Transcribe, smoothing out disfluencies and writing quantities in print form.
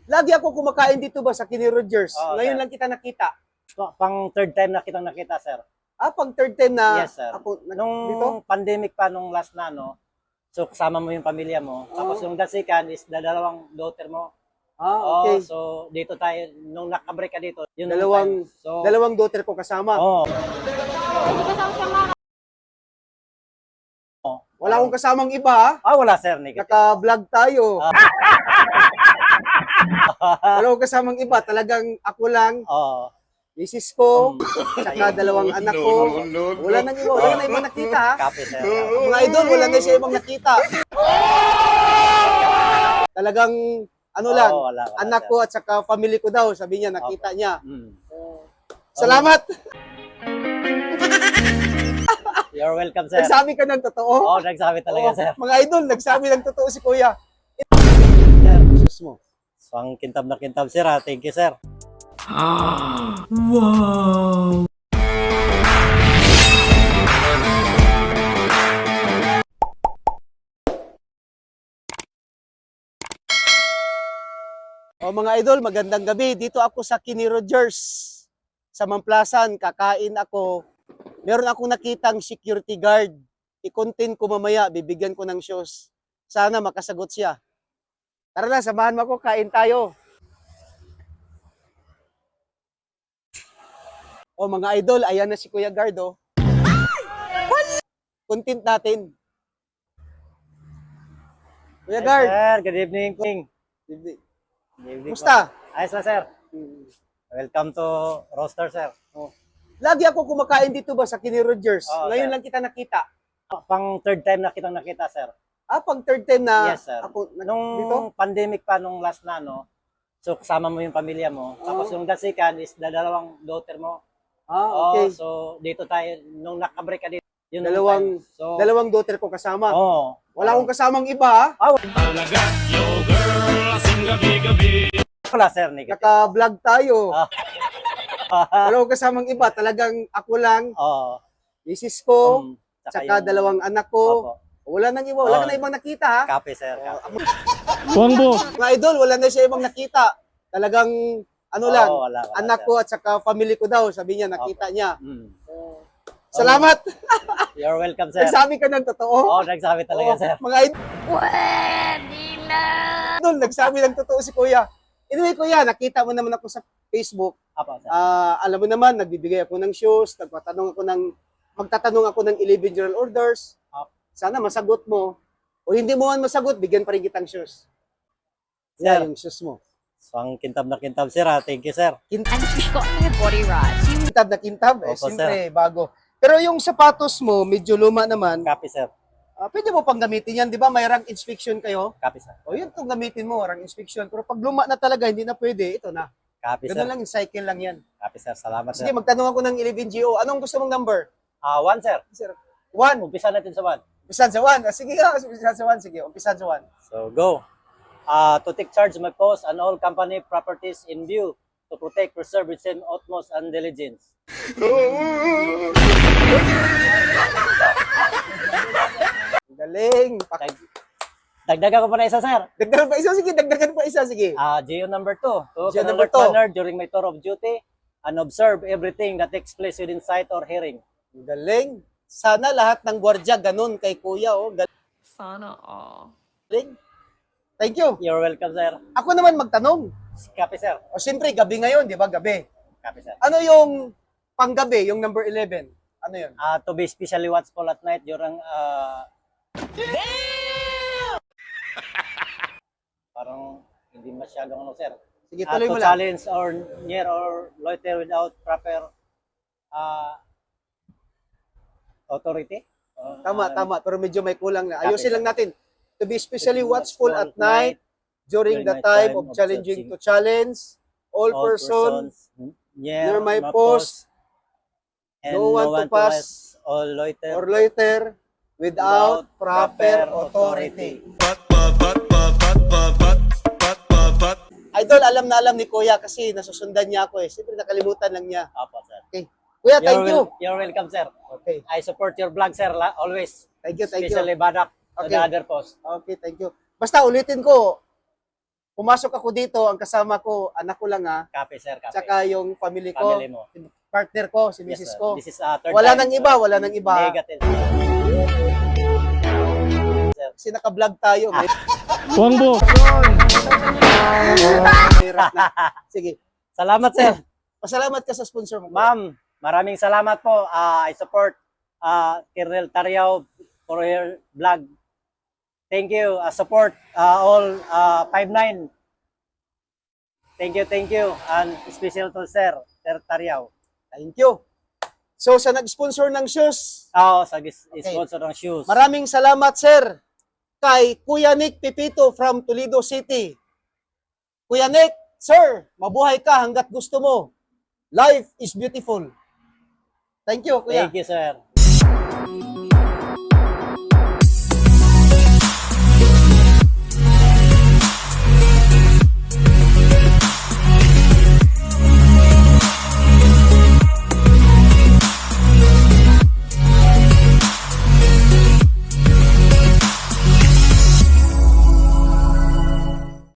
Lagi ako kumakain dito ba sa Kenny Rogers? Oo, Ngayon sir. lang kita nakita. Pang third time na kitang nakita, sir. Pang third time na Yes, sir. ako Nung dito? pandemic pa, nung last na, no? So, kasama mo yung pamilya mo. Tapos yung the second is dalawang daughter mo. Okay. So, dito tayo, nung nakabreak ka dito, yun Dalawang- time. So, Dalawang daughter ko kasama. Wala akong kasamang iba. wala, sir. Negative. Naka-vlog tayo. Wala akong kasamang iba. Talagang ako lang, Oo. misis ko, tsaka dalawang anak ko. Wala nang iba. Wala na ibang nakita, ha? Copy, sir. Mga idol, wala na siya ibang nakita. Talagang, ano lang, Wala, anak sir. ko at saka family ko daw, sabi niya, nakita niya. Mm. Salamat! You're welcome, sir. Nagsabi ka ng totoo. Nagsabi talaga, sir. Mga idol, nagsabi ng totoo si Kuya. Sir. Jesus mo. So, ang kintab na kintab, sir, ha? Thank you, sir. Mga idol, magandang gabi. Dito ako sa Kenny Rogers. Sa Mamplasan, kakain ako. Meron akong nakitang security guard. I-content ko mamaya, bibigyan ko ng shows. Sana makasagot siya. Tara na, samahan mo ako, kain tayo. Mga idol, ayan na si Kuya Guard, Content natin. Kuya Hi, Guard, sir. Good evening, King. Good evening, kumusta? po. Ayos na, sir. Welcome to Roaster, sir. Lagi ako kumakain dito ba sa Kenny Rogers? Oo, Ngayon sir. lang kita nakita. Pang third time na kitang nakita, sir. Pang third time na Yes, sir. ako Nung dito? pandemic pa, nung last na, no? So, kasama mo yung pamilya mo. Tapos yung the second is dalawang daughter mo. Okay. So, dito tayo, nung nakabreak ka dito, yun Dalawang- time. So, Dalawang daughter ko kasama. Oo. Wala akong kasamang iba, ha? Wala, sir. Negative. Naka-vlog tayo. Ah. Wala akong kasamang iba. Talagang ako lang, Oo. misis ko, Um, tsaka yung- dalawang anak ko. Opo. Wala nang iba. Wala ka na ibang nakita, ha? Copy, sir. Copy. Mga idol, wala na siya ibang nakita. Talagang, ano lang, Wala, anak sir. ko at saka family ko daw, sabi niya, nakita niya. Mm. Salamat! You're welcome, sir. Nagsabi ka ng totoo. Nagsabi talaga, sir. Mga idol, nagsabi ng totoo si Kuya. Anyway, Kuya, nakita mo naman ako sa Facebook. Apo, sir. Alam mo naman, nagbibigay ako ng shows, magtatanong ako ng 11 general orders. Sana masagot mo. O hindi mo man masagot, bigyan pa rin kitang shows. Sir. Yung shows mo. So, ang kintab na kintab, sir, ha? Thank you, sir. And she's got my body right. Kintab na kintab, Opo, siyempre, bago. Pero yung sapatos mo, medyo luma naman, Copy, sir. pwede mo pang gamitin yan, di ba? May rank inspection kayo. Copy, sir. O yun, itong gamitin mo, rank inspection. Pero pag luma na talaga, hindi na pwede, ito na. Copy, sir. Ganun lang, cycle lang yan. Copy, sir. Salamat, sir. Sige, magtanong ako ng 11GO. Anong gusto mong number? One, sir. Sir, 1. Umpisa natin sa one. Umpisan sa 1. Sige nga, umpisan sa 1. Sige, umpisan sa 1. So, go. To take charge of my post and all company properties in view to protect, preserve, with same utmost and diligence. Galing. Dagdagan ko pa na isa, sir. Dagdagan pa isa, sige. Dagdagan pa isa, sige. GO number 2. To GO an number alert two. manner during my tour of duty and observe everything that takes place within sight or hearing. Galing. Sana lahat ng gwardiya ganun kay Kuya, Sana all. Galing. Thank you. You're welcome, sir. Ako naman magtanong. Copy, sir. O siyempre, gabi ngayon, di ba? Gabi. Copy, sir. Ano yung panggabi, yung number 11? Ano yun? To be especially watchful at night during parang hindi masyadong ano, sir. Sige, tuloy To mo lang. challenge or near or loiter without proper authority. Tama. Pero medyo may kulang na. Copy, Ayusin sir. lang natin. To be especially watchful at night during the time of challenging to challenge all persons near my post and no one to pass or loiter or loiter without proper authority. Idol, alam na alam ni Kuya kasi nasusundan niya ako eh. Siyempre nakalimutan lang niya. Apo, sir. Okay. Kuya, thank you. You're welcome, sir. Okay. I support your vlog, sir, always. Thank you. Especially Badak to Okay. the other post. Okay, thank you. Basta ulitin ko, Pumasok ako dito, ang kasama ko, anak ko lang Copy, sir. Copy. tsaka yung family ko, Family mo. partner ko, si Yes, Mrs. sir. ko. This is third Wala time, nang sir. iba, wala nang iba. Negative. Kasi naka-vlog tayo. May... Wangbo. Hirap na. Sige. Salamat, sir. Pasalamat ka sa sponsor mo. Ma'am, maraming salamat po. I support Colonel Tariao for your vlog. Thank you. Support all 5'9". Thank you. And special to Sir Tariao. Thank you. So, sa nag-sponsor ng shoes, Sa sponsor ng shoes. maraming salamat, sir, kay Kuya Nick Pipito from Toledo City. Kuya Nick, sir, mabuhay ka hanggat gusto mo. Life is beautiful. Thank you, Kuya. Thank you, sir.